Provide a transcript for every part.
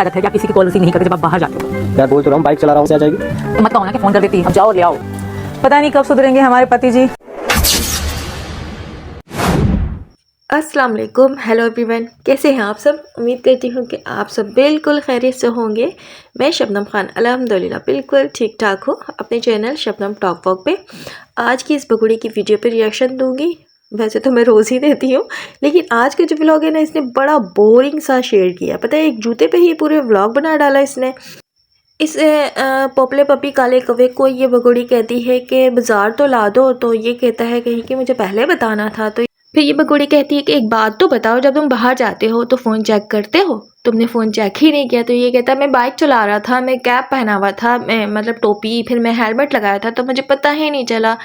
आदत है कि आप किसी की कॉल रिसीव नहीं करते जब आप बाहर जाते हो। यार बोल तो रहा हूँ, बाइक चला रहा हूँ, से आ जाएगी। तो मत कहो ना कि फोन कर देती, अब जाओ ले आओ। पता नहीं कब सुधरेंगे हमारे पति जी। अस्सलाम वालेकुम, हेलो एवरीवन, कैसे हैं आप सब। उम्मीद करती हूँ कि आप सब बिल्कुल खैरियत से होंगे। मैं शबनम खान अल्हम्दुलिल्लाह बिल्कुल ठीक ठाक हूँ। अपने चैनल शबनम टॉक वॉक पे आज की इस बगुड़ी की वीडियो पे रिएक्शन दूंगी। वैसे तो मैं रोज़ ही देती हूँ, लेकिन आज का जो व्लॉग है ना, इसने बड़ा बोरिंग सा शेयर किया। पता है, एक जूते पे ही पूरे व्लॉग बना डाला इसने। इस पोपले पपी काले कौवे को ये बगुड़ी कहती है कि बाज़ार तो ला दो, तो ये कहता है कहीं कि मुझे पहले बताना था। तो फिर ये बगुड़ी कहती है कि एक बात तो बताओ, जब तुम बाहर जाते हो तो फ़ोन चेक करते हो, तुमने फ़ोन चेक ही नहीं किया। तो ये कहता है मैं बाइक चला रहा था, मैं कैप पहना हुआ था, मैं मतलब टोपी, फिर मैं हेलमेट लगाया था, तो मुझे पता ही नहीं चला।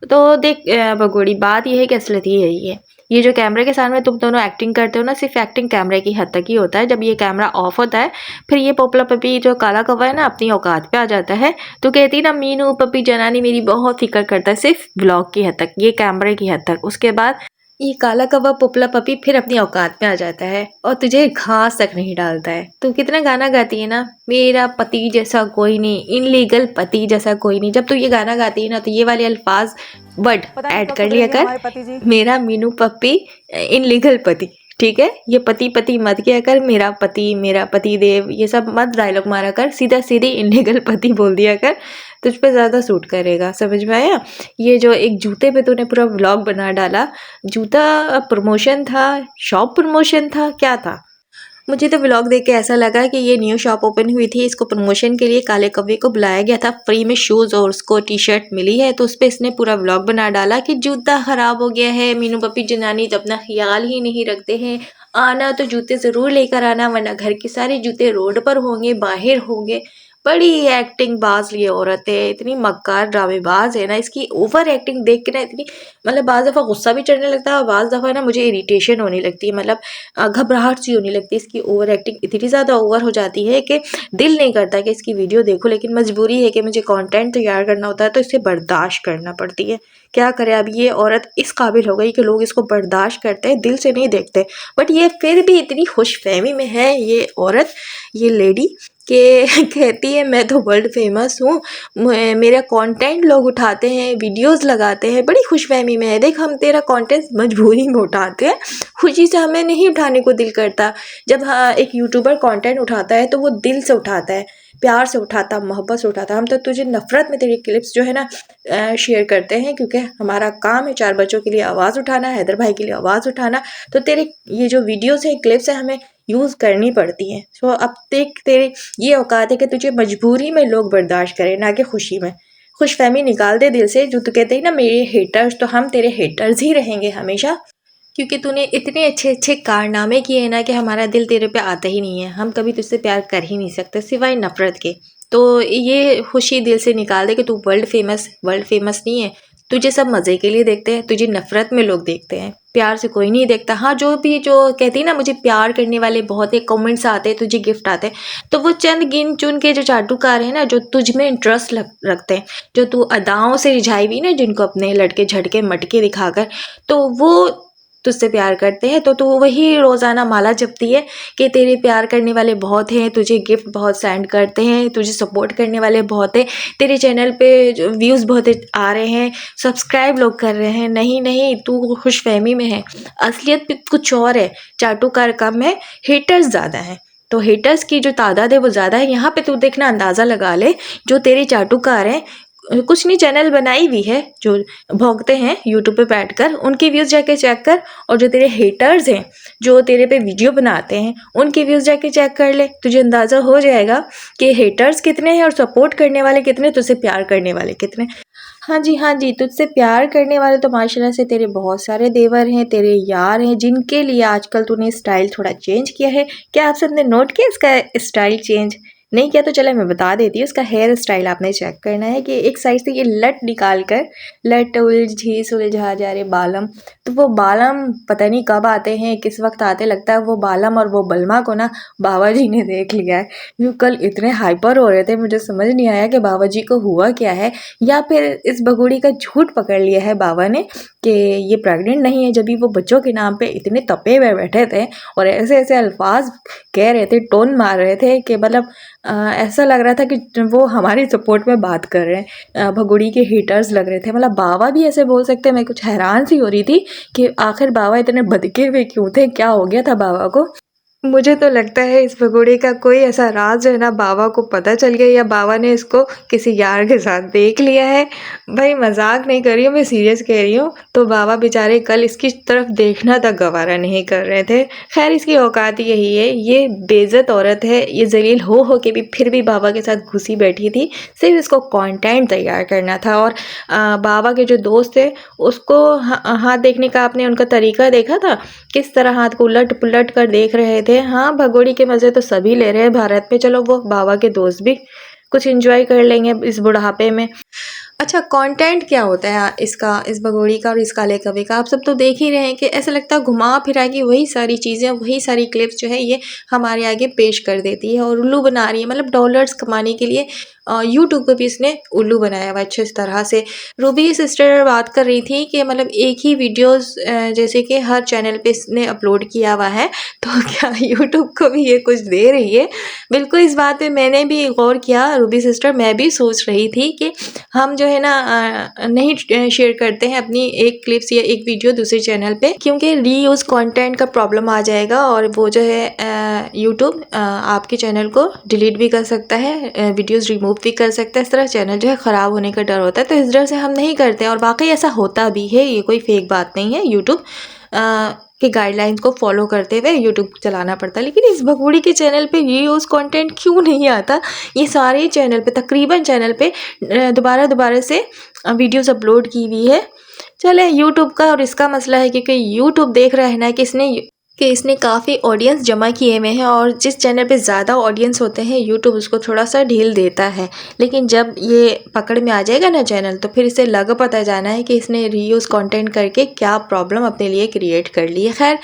तो देख बगुड़ी, बात ये है कि असलियत ही यही है। ये जो कैमरे के सामने तुम दोनों एक्टिंग करते हो ना, सिर्फ एक्टिंग कैमरे की हद तक ही होता है। जब ये कैमरा ऑफ होता है, फिर ये पोपला पपी जो काला कौवा है ना, अपनी औकात पे आ जाता है। तो कहती ना, मीनू पपी जनानी मेरी बहुत फिक्र करता है, सिर्फ व्लॉग की हद तक, ये कैमरे की हद तक। उसके बाद ये काला कौवा पोपला पपी फिर अपनी औकात में आ जाता है और तुझे घास तक नहीं डालता है। तू कितना गाना गाती है ना, मेरा पति जैसा कोई नहीं, इनलीगल पति जैसा कोई नहीं। जब तू ये गाना गाती है ना, तो ये वाले अल्फाज वर्ड ऐड कर लिया कर, मेरा मीनू पप्पी इनलीगल पति, ठीक है। ये पति पति मत किया कर, मेरा पति देव, ये सब मत डायलॉग मारा कर, सीधा सीधी इनलीगल पति बोल दिया कर, तुझ पे ज़्यादा सूट करेगा। समझ में आया। ये जो एक जूते पे तूने पूरा व्लॉग बना डाला, जूता प्रमोशन था, शॉप प्रमोशन था, क्या था? मुझे तो व्लॉग देख के ऐसा लगा कि ये न्यू शॉप ओपन हुई थी, इसको प्रमोशन के लिए काले कौवे को बुलाया गया था, फ्री में शूज़ और उसको टी शर्ट मिली है। तो उस पर इसने पूरा व्लॉग बना डाला कि जूता ख़राब हो गया है, मीनू पपी जनानी तो अपना ख्याल ही नहीं रखते हैं, आना तो जूते ज़रूर लेकर आना, वरना घर के सारे जूते रोड पर होंगे, बाहर होंगे। बड़ी एक्टिंग बाज ये औरत है, इतनी मक्कार ड्रामेबाज है ना। इसकी ओवर एक्टिंग देख के ना इतनी, मतलब बाज़ दफ़ा गुस्सा भी चढ़ने लगता है और बाज़ दफ़ा ना मुझे इरिटेशन होने लगती है, मतलब घबराहट सी होने लगती है। इसकी ओवर एक्टिंग इतनी ज़्यादा ओवर हो जाती है कि दिल नहीं करता कि इसकी वीडियो देखो, लेकिन मजबूरी है कि मुझे कंटेंट तैयार करना होता है, तो इसे बर्दाश्त करना पड़ती है। क्या करे, अब ये औरत इस काबिल हो गई कि लोग इसको बर्दाश्त करते हैं, दिल से नहीं देखते। बट ये फिर भी इतनी खुशफहमी में है ये औरत, ये लेडी, कि कहती है मैं तो वर्ल्ड फेमस हूँ, मेरा कंटेंट लोग उठाते हैं, वीडियोस लगाते हैं, बड़ी खुशफहमी में है। देख, हम तेरा कंटेंट मजबूरी में उठाते हैं, खुशी से हमें नहीं उठाने को दिल करता। जब हाँ एक यूट्यूबर कंटेंट उठाता है तो वो दिल से उठाता है, प्यार से उठाता, मोहब्बत से उठाता। हम तो तुझे नफ़रत में तेरी क्लिप्स जो है ना शेयर करते हैं, क्योंकि हमारा काम है 4 बच्चों के लिए आवाज़ उठाना, हैदर भाई के लिए आवाज़ उठाना। तो तेरे ये जो वीडियोस हैं, क्लिप्स हैं, हमें यूज़ करनी पड़ती हैं। सो अब देख, तेरी ये औकात है कि तुझे मजबूरी में लोग बर्दाश्त करें, ना कि खुशी में। खुशफहमी निकाल दे दिल से। जो तू कहते हैं ना मेरे हेटर्स, तो हम तेरे हेटर्स ही रहेंगे हमेशा, क्योंकि तूने इतने अच्छे अच्छे कारनामे किए हैं ना कि हमारा दिल तेरे पे आता ही नहीं है। हम कभी तुझसे प्यार कर ही नहीं सकते सिवाय नफ़रत के। तो ये खुशी दिल से निकाल दे कि तू वर्ल्ड फेमस नहीं है। तुझे सब मज़े के लिए देखते हैं, तुझे नफ़रत में लोग देखते हैं, प्यार से कोई नहीं देखता। हाँ, जो कहती है ना, मुझे प्यार करने वाले बहुत है, कमेंट्स आते हैं, तुझे गिफ्ट आते हैं, तो वो चंद गिन चुन के जो चाटुकार हैं ना, जो तुझ में इंटरेस्ट रखते हैं, जो तू अदाओं से रिझाई हुई ना, जिनको अपने लटके झटके मटके दिखाकर, तो वो तुझसे प्यार करते हैं। तो तू वही रोज़ाना माला जपती है कि तेरे प्यार करने वाले बहुत हैं, तुझे गिफ्ट बहुत सेंड करते हैं, तुझे सपोर्ट करने वाले बहुत हैं, तेरे चैनल पे जो व्यूज़ बहुत आ रहे हैं, सब्सक्राइब लोग कर रहे हैं। नहीं नहीं, तू खुशफहमी में है, असलियत भी कुछ और है। चाटुकार कम है, हेटर्स ज़्यादा हैं। तो हेटर्स की जो तादाद है वो ज़्यादा है। यहाँ पे तू देखना, अंदाज़ा लगा ले, जो तेरे चाटुकार हैं, कुछ नहीं चैनल बनाई हुई है जो भोंकते हैं यूट्यूब पे बैठकर, उनकी व्यूज़ जाके चेक कर। और जो तेरे हेटर्स हैं, जो तेरे पे वीडियो बनाते हैं, उनकी व्यूज़ जाके चेक कर ले, तुझे अंदाज़ा हो जाएगा कि हेटर्स कितने हैं और सपोर्ट करने वाले कितने, तुझसे प्यार करने वाले कितने। हाँ जी, तुझसे प्यार करने वाले तो माशाल्लाह से तेरे बहुत सारे देवर हैं, तेरे यार हैं, जिनके लिए आजकल तूने स्टाइल थोड़ा चेंज किया है। क्या आप सबने नोट किया इसका स्टाइल चेंज? नहीं किया तो चले मैं बता देती हूँ। इसका हेयर स्टाइल आपने चेक करना है कि एक साइड से ये लट निकाल कर, लट उलझा जा रहे बालम, तो वो बालम पता नहीं कब आते हैं, किस वक्त आते, लगता है वो बालम और वो बलमा को ना बाबा जी ने देख लिया है। वो कल इतने हाइपर हो रहे थे, मुझे समझ नहीं आया कि बाबा जी को हुआ क्या है, या फिर इस बगुड़ी का झूठ पकड़ लिया है बाबा ने कि ये प्रेग्नेंट नहीं है। जब भी वो बच्चों के नाम पे इतने तपे हुए बैठे थे और ऐसे ऐसे अल्फाज कह रहे थे, टोन मार रहे थे कि मतलब ऐसा लग रहा था कि वो हमारी सपोर्ट में बात कर रहे हैं। भगोड़ी के हेटर्स लग रहे थे, मतलब बाबा भी ऐसे बोल सकते हैं। मैं कुछ हैरान सी हो रही थी कि आखिर बाबा इतने बदके हुए क्यों थे, क्या हो गया था बाबा को। मुझे तो लगता है इस भगोड़े का कोई ऐसा राज है ना, बाबा को पता चल गया, या बाबा ने इसको किसी यार के साथ देख लिया है। भाई मजाक नहीं कर रही हूँ, मैं सीरियस कह रही हूँ। तो बाबा बेचारे कल इसकी तरफ देखना तक गवारा नहीं कर रहे थे। खैर इसकी औकात यही है, ये बेइज्जत औरत है, ये जलील हो के भी फिर भी बाबा के साथ घुसी बैठी थी। सिर्फ इसको कंटेंट तैयार करना था। और बाबा के जो दोस्त थे उसको हाथ देखने का आपने उनका तरीका देखा था, किस तरह हाथ को उलट पुलट कर देख रहे थे। हाँ, भगोड़ी के मज़े तो सभी ले रहे हैं भारत में, चलो वो बाबा के दोस्त भी कुछ एंजॉय कर लेंगे इस बुढ़ापे में। अच्छा, कंटेंट क्या होता है इसका, इस भगोड़ी का और इस काले कवि का, आप सब तो देख ही रहे हैं कि ऐसा लगता है घुमा फिरा के वही सारी चीज़ें, वही सारी क्लिप्स जो है ये हमारे आगे पेश कर देती है और उल्लू बना रही है। मतलब डॉलर्स कमाने के लिए यूट्यूब को भी इसने उल्लू बनाया हुआ अच्छे तरह से। रूबी सिस्टर बात कर रही थी कि मतलब एक ही वीडियोस जैसे कि हर चैनल पे इसने अपलोड किया हुआ है, तो क्या यूट्यूब को भी ये कुछ दे रही है। बिल्कुल, इस बात पे मैंने भी गौर किया रूबी सिस्टर, मैं भी सोच रही थी कि हम जो है ना नहीं शेयर करते हैं अपनी एक क्लिप्स या एक वीडियो दूसरे चैनल पे, क्योंकि रीयूज़ कंटेंट का प्रॉब्लम आ जाएगा और वो जो है यूट्यूब आपके चैनल को डिलीट भी कर सकता है, वीडियोस रिमूव भी कर सकता है। इस तरह चैनल जो है ख़राब होने का डर होता है, तो इस डर से हम नहीं करते हैं। और वाकई ऐसा होता भी है, ये कोई फेक बात नहीं है। यूट्यूब के गाइडलाइंस को फॉलो करते हुए यूट्यूब चलाना पड़ता है। लेकिन इस भगोड़ी के चैनल पे रीयूज़ कंटेंट क्यों नहीं आता? ये सारे चैनल पे, तकरीबन चैनल पे दोबारा से वीडियोस अपलोड की हुई है। चले, यूट्यूब का और इसका मसला है, क्योंकि यूट्यूब देख रहा है ना कि इसने काफ़ी ऑडियंस जमा किए हुए हैं, और जिस चैनल पे ज़्यादा ऑडियंस होते हैं यूट्यूब उसको थोड़ा सा ढील देता है। लेकिन जब ये पकड़ में आ जाएगा ना चैनल, तो फिर इसे लग पता जाना है कि इसने रीयूज़ कंटेंट करके क्या प्रॉब्लम अपने लिए क्रिएट कर ली है। खैर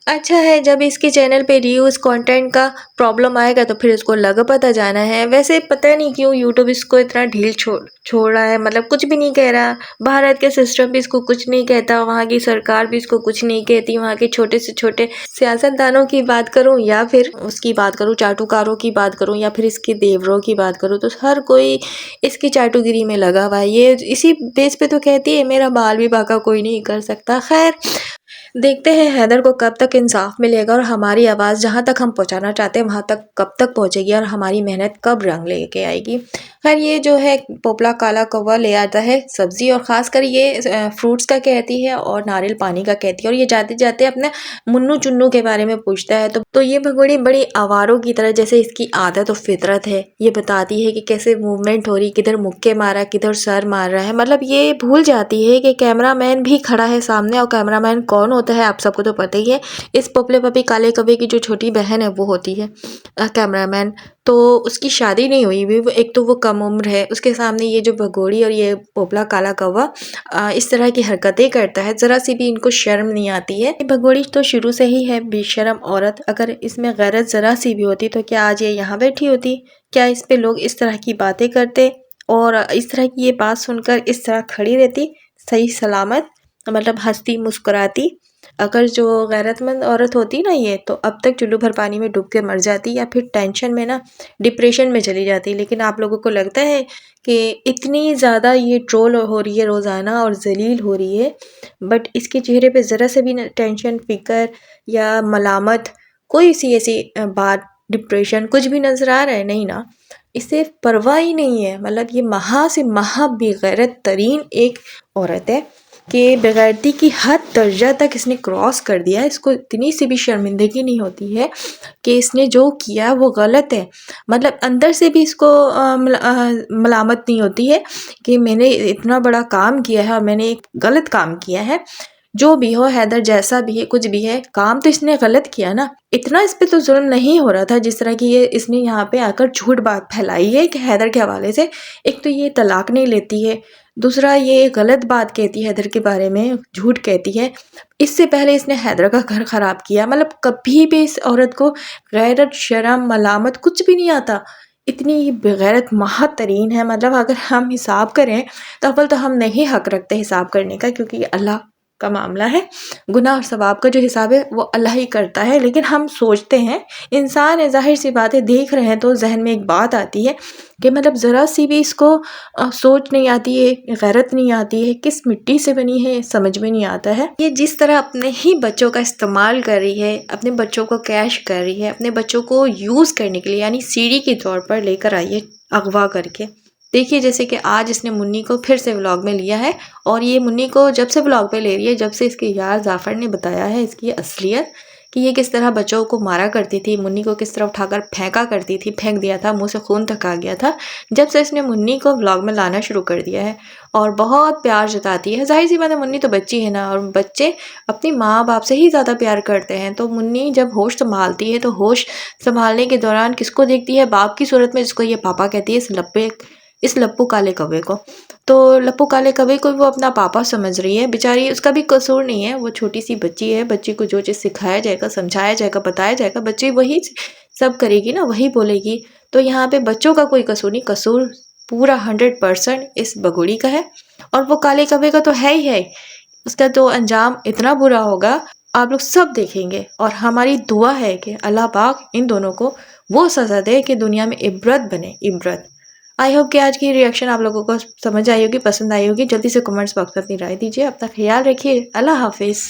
अच्छा है, जब इसके चैनल पे रीयूज़ कंटेंट का प्रॉब्लम आएगा तो फिर इसको लग पता जाना है। वैसे पता नहीं क्यों यूट्यूब इसको इतना ढील छोड़ रहा है, मतलब कुछ भी नहीं कह रहा। भारत के सिस्टम भी इसको कुछ नहीं कहता, वहाँ की सरकार भी इसको कुछ नहीं कहती। वहाँ के छोटे से छोटे सियासतदानों की बात करूँ या फिर उसकी बात करूँ, चाटुकारों की बात करूँ या फिर इसके देवरों की बात करूँ, तो हर कोई इसकी चाटुगिरी में लगा हुआ है। ये इसी बेस पे तो कहती है मेरा बाल भी बाका कोई नहीं कर सकता। खैर देखते हैं हैदर को कब तक इंसाफ मिलेगा और हमारी आवाज़ जहाँ तक हम पहुँचाना चाहते हैं वहाँ तक कब तक पहुँचेगी और हमारी मेहनत कब रंग लेके आएगी। खैर ये जो है पोपला काला कौवा ले आता है सब्ज़ी, और ख़ासकर ये फ्रूट्स का कहती है और नारियल पानी का कहती है, और ये जाते जाते अपने मुन्नू चुन्नू के बारे में पूछता है। तो ये भगोड़ी बड़ी आवारों की तरह, जैसे इसकी आदत और फितरत है, ये बताती है कि कैसे मूवमेंट हो रही, किधर मुक्के मारा, किधर सर मार रहा है। मतलब ये भूल जाती है कि कैमरामैन भी खड़ा है सामने, और कैमरामैन कौन होता है आप सबको तो पता ही है। इस पोपले पपी काले कौवे की जो छोटी बहन है वो होती है कैमरामैन। तो उसकी शादी नहीं हुई भी, एक तो वो कम उम्र है, उसके सामने ये जो भगोड़ी और ये पोपला काला कौवा इस तरह की हरकतें करता है, ज़रा सी भी इनको शर्म नहीं आती है। भगोड़ी तो शुरू से ही है बेशर्म औरत, अगर इसमें गैरत ज़रा सी भी होती तो क्या आज ये यहाँ बैठी होती? क्या इस पे लोग इस तरह की बातें करते और इस तरह की ये बात सुनकर इस तरह खड़ी रहती सही सलामत, मतलब हंसती मुस्कुराती? अगर जो गैरतमंद औरत होती ना ये, तो अब तक चुल्लू भर पानी में डूब के मर जाती या फिर टेंशन में ना डिप्रेशन में चली जाती। लेकिन आप लोगों को लगता है कि इतनी ज़्यादा ये ट्रोल हो रही है रोज़ाना और जलील हो रही है, बट इसके चेहरे पे ज़रा से भी टेंशन, फिक्र या मलामत, कोई सी ऐसी बात, डिप्रेशन कुछ भी नज़र आ रहा है? नहीं ना, इसे परवाह ही नहीं है। मतलब ये महा से महा बेगैरत तरीन एक औरत है कि बेगैरती की हद दर्जा तक इसने क्रॉस कर दिया है। इसको इतनी सी भी शर्मिंदगी नहीं होती है कि इसने जो किया वो गलत है। मतलब अंदर से भी इसको मलामत नहीं होती है कि मैंने इतना बड़ा काम किया है और मैंने एक गलत काम किया है। जो भी हो, हैदर जैसा भी है, कुछ भी है, काम तो इसने गलत किया ना। इतना इस पे तो जुल्म नहीं हो रहा था जिस तरह की ये इसने यहाँ पे आकर झूठ बात फैलाई है कि हैदर के हवाले से। एक तो ये तलाक नहीं लेती है, दूसरा ये गलत बात कहती है हैदर के बारे में, झूठ कहती है। इससे पहले इसने हैदर का घर ख़राब किया। मतलब कभी भी इस औरत को गैरत, शर्म, मलामत कुछ भी नहीं आता। इतनी बेगैरत महत तरीन है। मतलब अगर हम हिसाब करें तो अव्वल तो हम नहीं हक़ रखते हिसाब करने का, क्योंकि ये अल्लाह का मामला है। गुनाह और सवाब का जो हिसाब है वो अल्लाह ही करता है। लेकिन हम सोचते हैं, इंसान है, ज़ाहिर सी बात है, देख रहे हैं तो जहन में एक बात आती है कि मतलब ज़रा सी भी इसको सोच नहीं आती है, गैरत नहीं आती है, किस मिट्टी से बनी है समझ में नहीं आता है। ये जिस तरह अपने ही बच्चों का इस्तेमाल कर रही है, अपने बच्चों को कैश कर रही है, अपने बच्चों को यूज़ करने के लिए, यानी सीढ़ी के तौर पर लेकर आई है अगवा करके। देखिए जैसे कि आज इसने मुन्नी को फिर से व्लॉग में लिया है, और ये मुन्नी को जब से व्लॉग पे ले रही है, जब से इसके यार जाफ़र ने बताया है इसकी असलियत कि ये किस तरह बच्चों को मारा करती थी, मुन्नी को किस तरह उठाकर फेंका करती थी, फेंक दिया था, मुंह से खून तक आ गया था। जब से इसने मुन्नी को व्लॉग में लाना शुरू कर दिया है और बहुत प्यार जताती है। ज़ाहिर सी बात है, मुन्नी तो बच्ची है ना, और बच्चे अपनी माँ बाप से ही ज़्यादा प्यार करते हैं। तो मुन्नी जब होश संभालती है तो होश संभालने के दौरान किसको देखती है? बाप की सूरत में, जिसको ये पापा कहती है, इस लप्पू काले कौवे को। तो लप्पू काले कौवे को वो अपना पापा समझ रही है। बेचारी, उसका भी कसूर नहीं है, वो छोटी सी बच्ची है। बच्ची को जो चीज़ सिखाया जाएगा, समझाया जाएगा, बताया जाएगा, बच्ची वही सब करेगी ना, वही बोलेगी। तो यहाँ पे बच्चों का कोई कसूर नहीं, कसूर पूरा 100% इस बगुड़ी का है। और वो काले कौवे का तो है ही है। उसका तो अंजाम इतना बुरा होगा, आप लोग सब देखेंगे। और हमारी दुआ है कि अल्लाह पाक इन दोनों को वो सज़ा दे कि दुनिया में इबरत बने, इबरत। आई होप कि आज की रिएक्शन आप लोगों को समझ आई होगी, पसंद आई होगी। जल्दी से कमेंट्स बॉक्स में अपनी राय दीजिए। अपना ख्याल रखिए। अल्लाह हाफिज़।